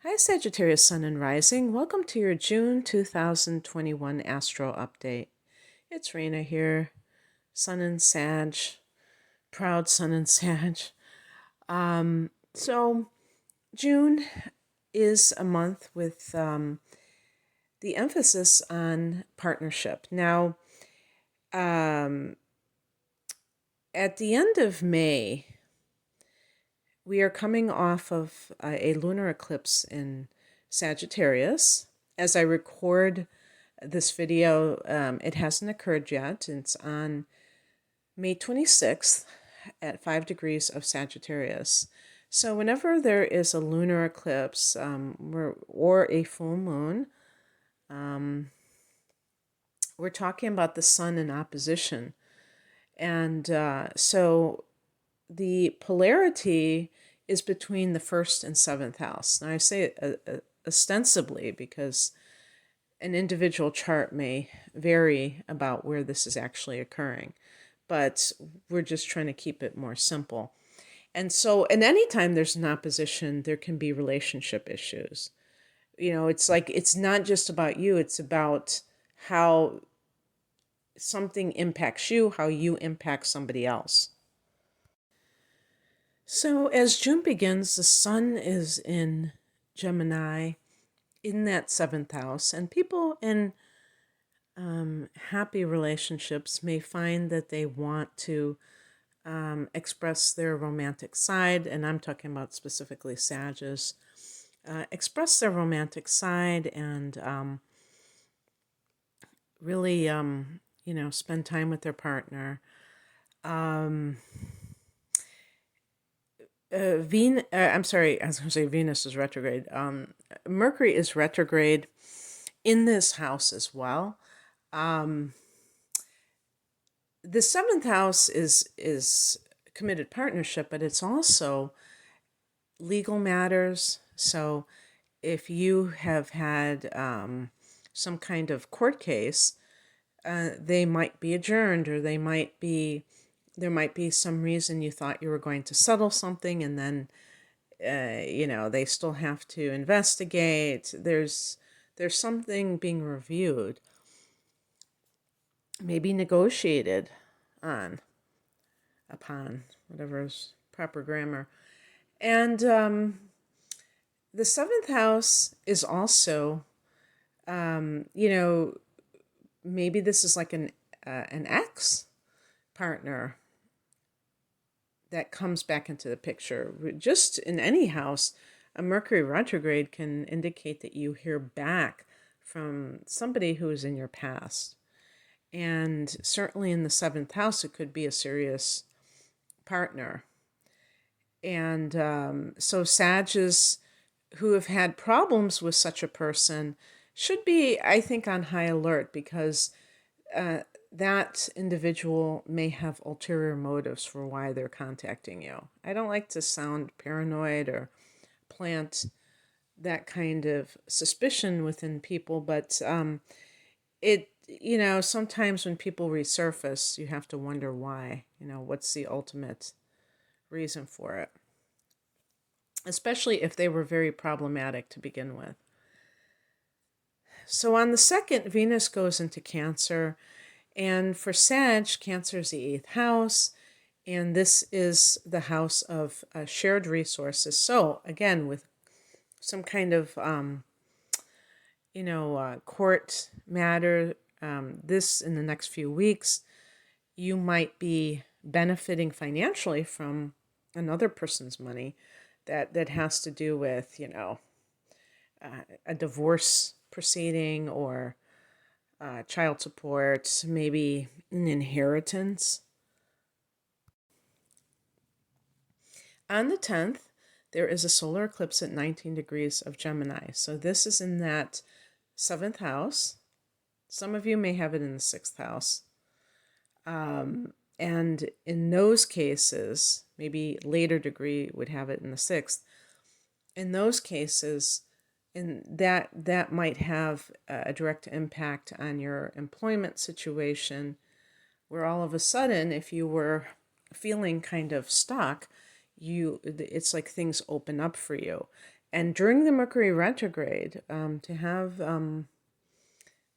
Hi, Sagittarius Sun and Rising. Welcome to your June 2021 Astro Update. It's Rena here, Sun and Sag, proud Sun and Sag. So June is a month with the emphasis on partnership. Now, at the end of May, we are coming off of a lunar eclipse in Sagittarius. As I record this video, it hasn't occurred yet. It's on May 26th at 5 degrees of Sagittarius. So whenever there is a lunar eclipse or a full moon, we're talking about the sun in opposition. And so the polarity is between the first and seventh house. Now I say it ostensibly because an individual chart may vary about where this is actually occurring, but we're just trying to keep it more simple. And so, and anytime there's an opposition, there can be relationship issues. You know, it's like, it's not just about you, it's about how something impacts you, how you impact somebody else. So as June begins, the sun is in Gemini in that seventh house, and people in happy relationships may find that they want to express their romantic side, and I'm talking about specifically Sagittarius, express their romantic side and really, spend time with their partner. I'm sorry, I was going to say Venus is retrograde. Mercury is retrograde in this house as well. The seventh house is committed partnership, but it's also legal matters. So if you have had some kind of court case, they might be adjourned, or there might be some reason you thought you were going to settle something, and then they still have to investigate. There's something being reviewed, maybe negotiated upon, whatever is proper grammar. And the seventh house is also, maybe this is like an ex partner that comes back into the picture. Just in any house, a Mercury retrograde can indicate that you hear back from somebody who is in your past. And certainly in the seventh house, it could be a serious partner. And so Sages who have had problems with such a person should be, I think, on high alert, because that individual may have ulterior motives for why they're contacting you. I don't like to sound paranoid or plant that kind of suspicion within people, but sometimes when people resurface, you have to wonder why. What's the ultimate reason for it? Especially if they were very problematic to begin with. So on the 2nd, Venus goes into Cancer. And for Sag, Cancer is the 8th house. And this is the house of shared resources. So again, with some kind of, court matter, this in the next few weeks, you might be benefiting financially from another person's money that has to do with, a divorce proceeding, or child support, maybe an inheritance. On the 10th, there is a solar eclipse at 19 degrees of Gemini. So this is in that 7th house. Some of you may have it in the 6th house. And in those cases, maybe later degree would have it in the 6th. In those cases, that might have a direct impact on your employment situation, where all of a sudden, if you were feeling kind of stuck, it's like things open up for you. And during the Mercury retrograde, to have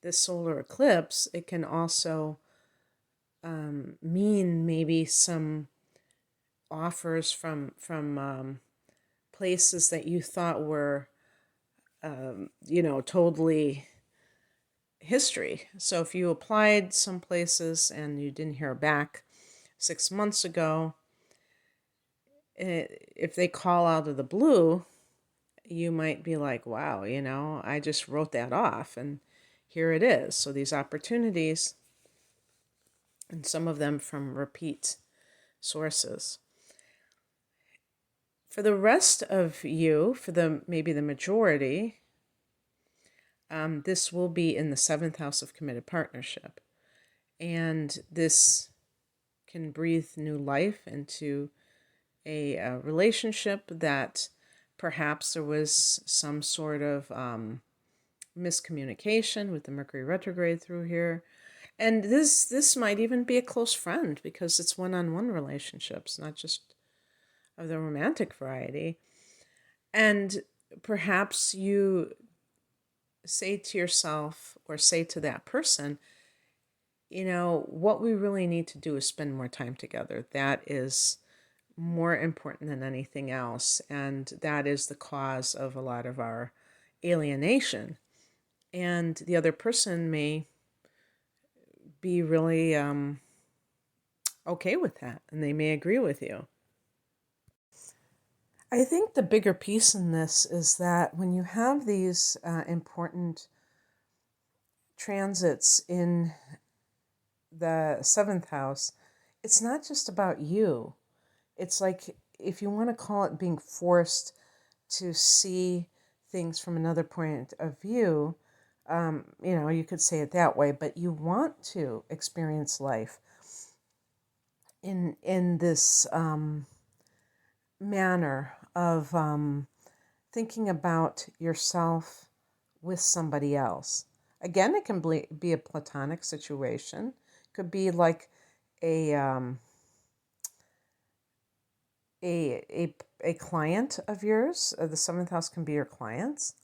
this solar eclipse, it can also mean maybe some offers from places that you thought were, totally history. So if you applied some places and you didn't hear back 6 months ago, if they call out of the blue, you might be like, wow, I just wrote that off and here it is. So these opportunities, and some of them from repeat sources. For the rest of you, maybe the majority, this will be in the 7th house of committed partnership. And this can breathe new life into a relationship that perhaps there was some sort of miscommunication with the Mercury retrograde through here. And this might even be a close friend because it's one-on-one relationships, not just of the romantic variety. And perhaps you say to yourself or say to that person, what we really need to do is spend more time together. That is more important than anything else. And that is the cause of a lot of our alienation. And the other person may be really okay with that, and they may agree with you. I think the bigger piece in this is that when you have these important transits in the 7th house, it's not just about you. It's like, if you want to call it being forced to see things from another point of view, you could say it that way, but you want to experience life in this manner of thinking about yourself with somebody else. Again, it can be a platonic situation. It could be like a client of yours. The 7th house can be your clients.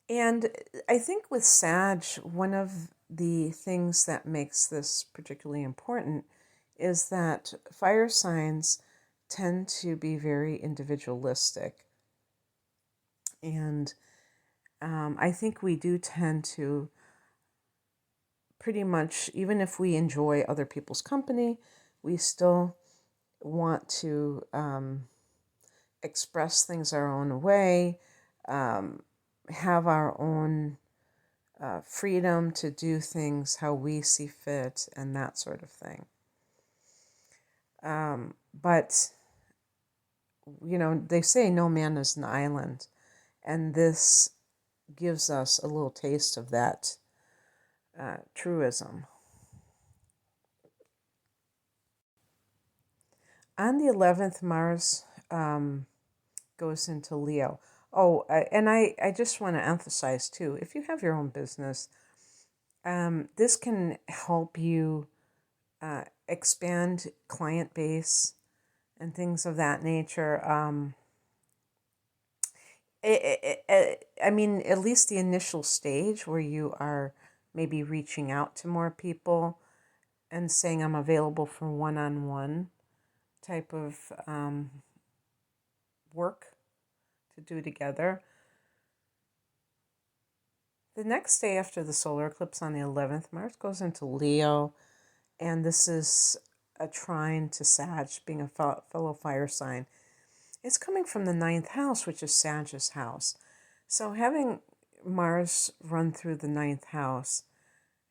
And I think with Sag, one of the things that makes this particularly important is that fire signs tend to be very individualistic. And I think we do tend to pretty much, even if we enjoy other people's company, we still want to express things our own way, have our own freedom to do things how we see fit, and that sort of thing. But, they say no man is an island, and this gives us a little taste of that truism. On the 11th, Mars goes into Leo. Oh, and I just want to emphasize too, if you have your own business, this can help you expand client base and things of that nature. I mean, at least the initial stage where you are maybe reaching out to more people and saying, I'm available for one-on-one type of work to do together. The next day after the solar eclipse on the 11th, Mars goes into Leo, and this is a trine to Sag, being a fellow fire sign. It's coming from the 9th house, which is Sag's house. So having Mars run through the 9th house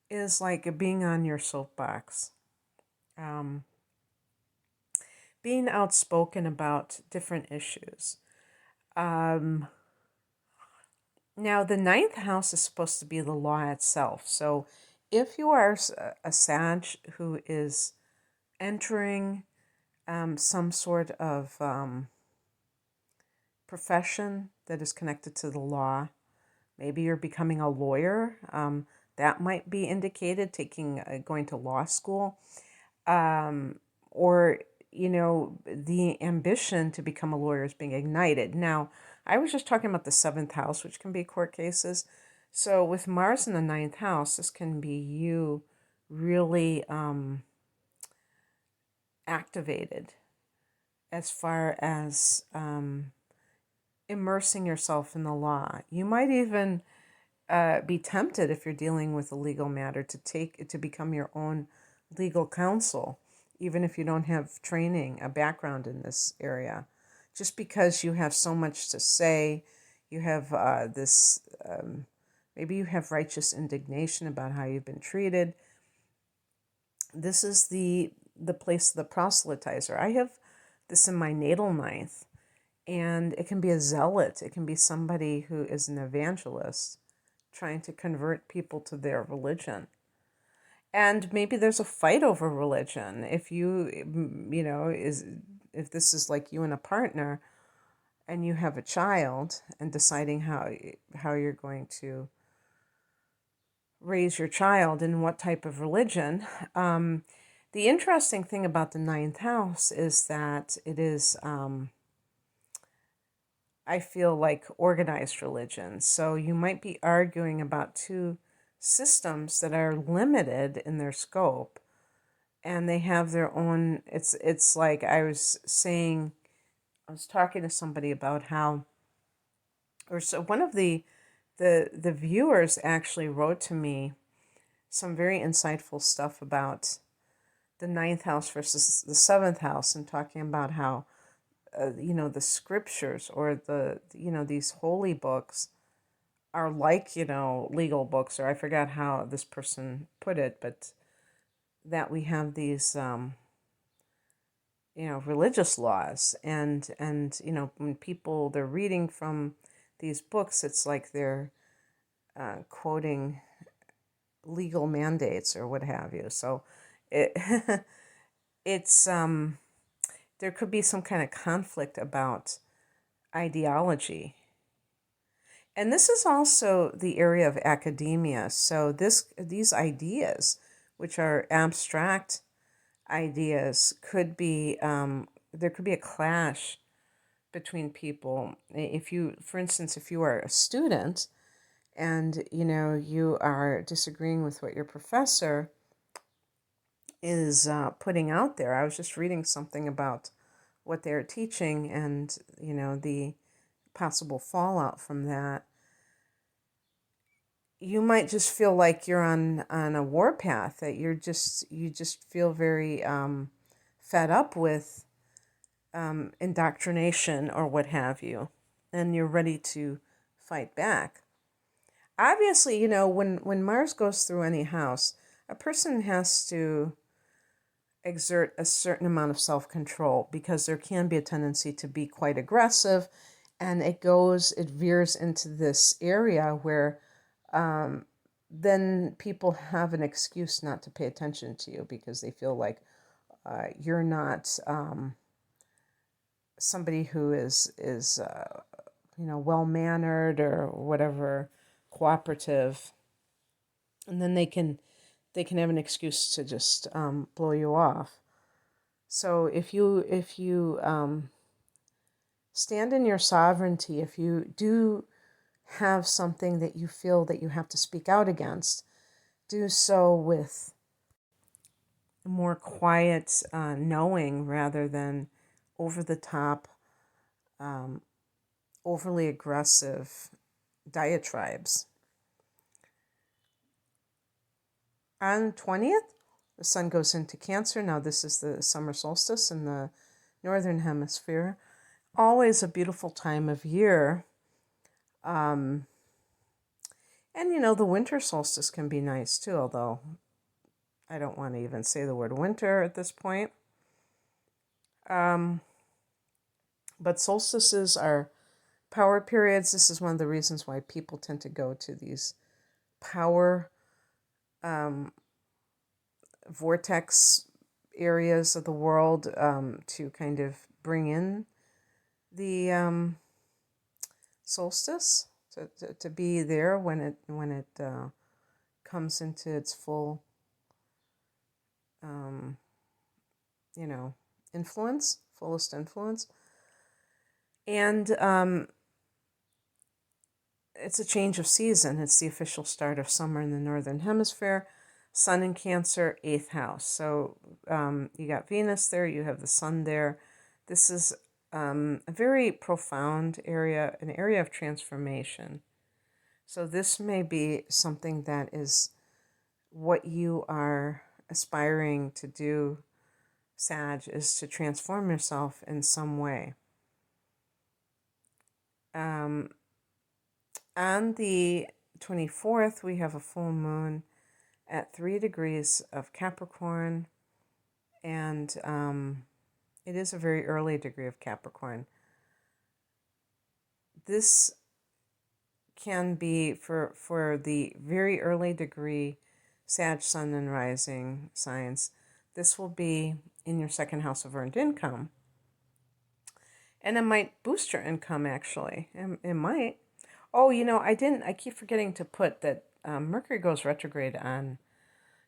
is like being on your soapbox. Being outspoken about different issues. Now, the 9th house is supposed to be the law itself. So if you are a Sag who is entering some sort of profession that is connected to the law, maybe you're becoming a lawyer, that might be indicated, going to law school, or the ambition to become a lawyer is being ignited. Now, I was just talking about the seventh house, which can be court cases. So with Mars in the ninth house, this can be you really activated as far as immersing yourself in the law. You might even be tempted, if you're dealing with a legal matter, to become your own legal counsel, even if you don't have training, a background in this area. Just because you have so much to say, you have maybe you have righteous indignation about how you've been treated. This is the place of the proselytizer. I have this in my natal ninth, and it can be a zealot. It can be somebody who is an evangelist trying to convert people to their religion. And maybe there's a fight over religion. If if this is like you and a partner and you have a child and deciding how you're going to raise your child and what type of religion. The interesting thing about the ninth house is that it is, I feel like, organized religion. So you might be arguing about two systems that are limited in their scope, and they have their own. It's like I was talking to somebody about how, or so one of the viewers actually wrote to me some very insightful stuff about the ninth house versus the seventh house, and talking about how the scriptures, or these holy books are like legal books, or I forgot how this person put it, but that we have these religious laws, and when people, they're reading from these books, it's like they're quoting legal mandates or what have you. So it it's there could be some kind of conflict about ideology. And this is also the area of academia. So these ideas, which are abstract ideas, could be there could be a clash between people. If you, for instance, if you are a student and you are disagreeing with what your professor is putting out there. I was just reading something about what they're teaching, and the possible fallout from that. You might just feel like you're on a warpath, that you just feel very fed up with indoctrination or what have you, and you're ready to fight back. Obviously, when Mars goes through any house, a person has to exert a certain amount of self-control, because there can be a tendency to be quite aggressive, and it veers into this area where then people have an excuse not to pay attention to you, because they feel like you're not somebody who is well-mannered or whatever, cooperative, and then they can have an excuse to just blow you off. So if you stand in your sovereignty, if you do have something that you feel that you have to speak out against, do so with more quiet knowing, rather than over the top, overly aggressive diatribes. On 20th, the sun goes into Cancer. Now, this is the summer solstice in the northern hemisphere. Always a beautiful time of year. And, the winter solstice can be nice too, although I don't want to even say the word winter at this point. But solstices are power periods. This is one of the reasons why people tend to go to these power vortex areas of the world to kind of bring in the solstice, to be there when it comes into its full influence, fullest influence. And it's a change of season. It's the official start of summer in the Northern Hemisphere. Sun in Cancer, 8th house. So you got Venus there, you have the sun there. This is a very profound area, an area of transformation. So this may be something that is what you are aspiring to do, Sag, is to transform yourself in some way. On the 24th, we have a full moon at 3 degrees of Capricorn, and it is a very early degree of Capricorn. This can be for the very early degree Sag, Sun, and Rising signs. This will be in your second house of earned income. And it might boost your income, actually. It might. Oh, I keep forgetting to put that Mercury goes retrograde on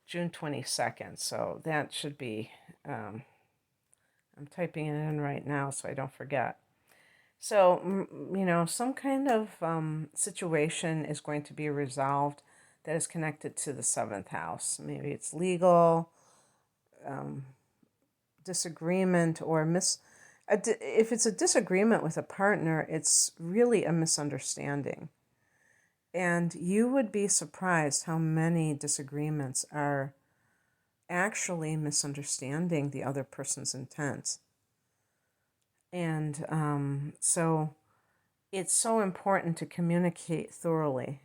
June 22nd. So that should be, I'm typing it in right now so I don't forget. So, some kind of situation is going to be resolved that is connected to the 7th house. Maybe it's legal, disagreement, or if it's a disagreement with a partner, it's really a misunderstanding. And you would be surprised how many disagreements are actually misunderstanding the other person's intent. And so it's so important to communicate thoroughly.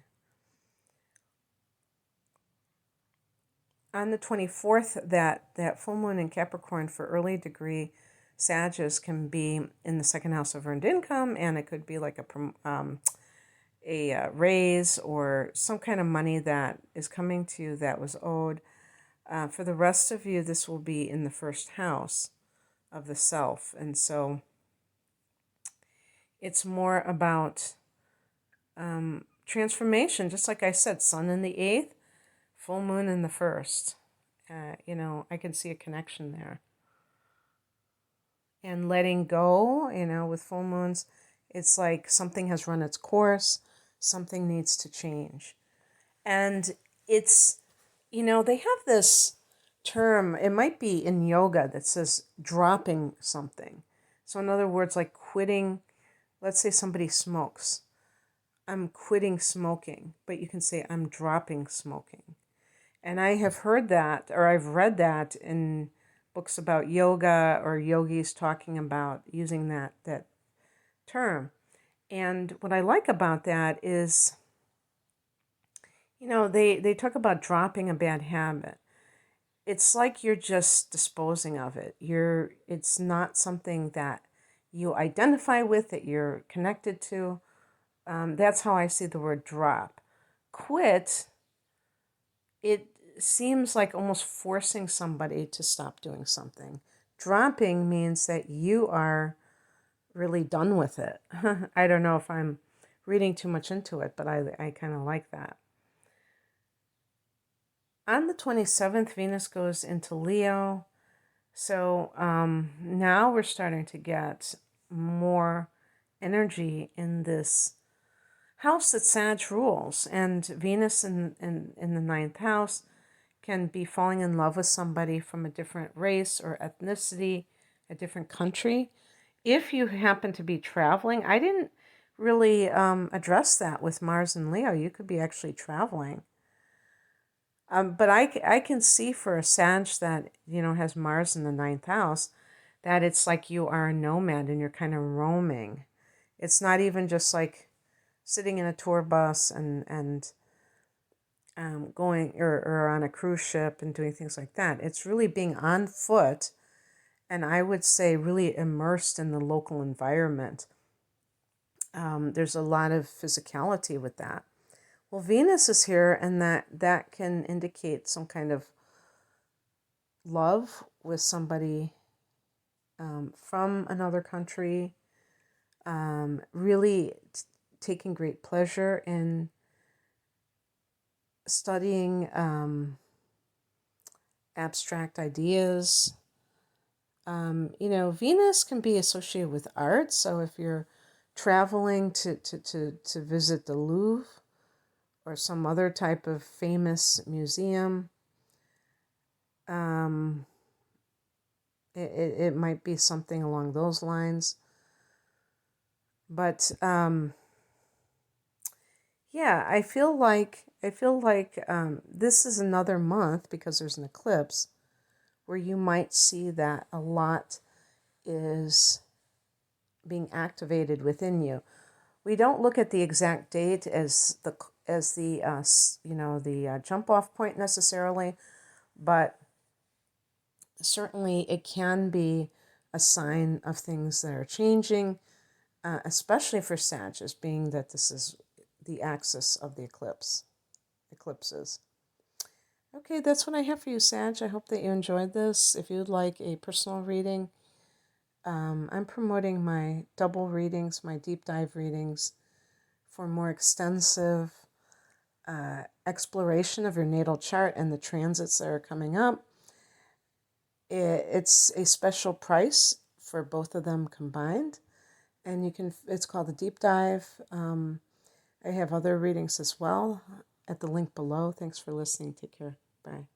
On the 24th, that full moon in Capricorn for early degree Sages can be in the second house of earned income, and it could be like a raise or some kind of money that is coming to you that was owed. For the rest of you, this will be in the first house of the self, and so it's more about transformation. Just like I said, sun in the 8th, full moon in the 1st. I can see a connection there. And letting go, with full moons, it's like something has run its course, something needs to change. And it's, they have this term, it might be in yoga, that says dropping something. So in other words, like quitting, let's say somebody smokes. I'm quitting smoking, but you can say I'm dropping smoking. And I have heard that, or I've read that in books about yoga or yogis talking about using that term. And what I like about that is, they talk about dropping a bad habit. It's like you're just disposing of it. It's not something that you identify with, that you're connected to. That's how I see the word drop. Quit, it seems like almost forcing somebody to stop doing something. Dropping means that you are really done with it. I don't know if I'm reading too much into it, but I kind of like that. On the 27th, Venus goes into Leo. So now we're starting to get more energy in this house that Sag rules. And Venus in the 9th house can be falling in love with somebody from a different race or ethnicity, a different country. If you happen to be traveling, I didn't really address that with Mars and Leo. You could be actually traveling. But I can see for a Sag that, has Mars in the 9th house, that it's like you are a nomad and you're kind of roaming. It's not even just like sitting in a tour bus and going or on a cruise ship and doing things like that. It's really being on foot, and I would say really immersed in the local environment. There's a lot of physicality with that. Well, Venus is here, and that can indicate some kind of love with somebody from another country, really taking great pleasure in studying abstract ideas, Venus can be associated with art. So if you're traveling to visit the Louvre or some other type of famous museum, it might be something along those lines. But yeah, I feel like this is another month, because there's an eclipse, where you might see that a lot is being activated within you. We don't look at the exact date as the jump off point necessarily, but certainly it can be a sign of things that are changing, especially for Sagittarius, being that this is the axis of the eclipses. Okay, that's what I have for you, Sag. I hope that you enjoyed this. If you'd like a personal reading, I'm promoting my double readings, my deep dive readings, for more extensive exploration of your natal chart and the transits that are coming up. It's a special price for both of them combined, and it's called the deep dive. I have other readings as well at the link below. Thanks for listening. Take care. Bye.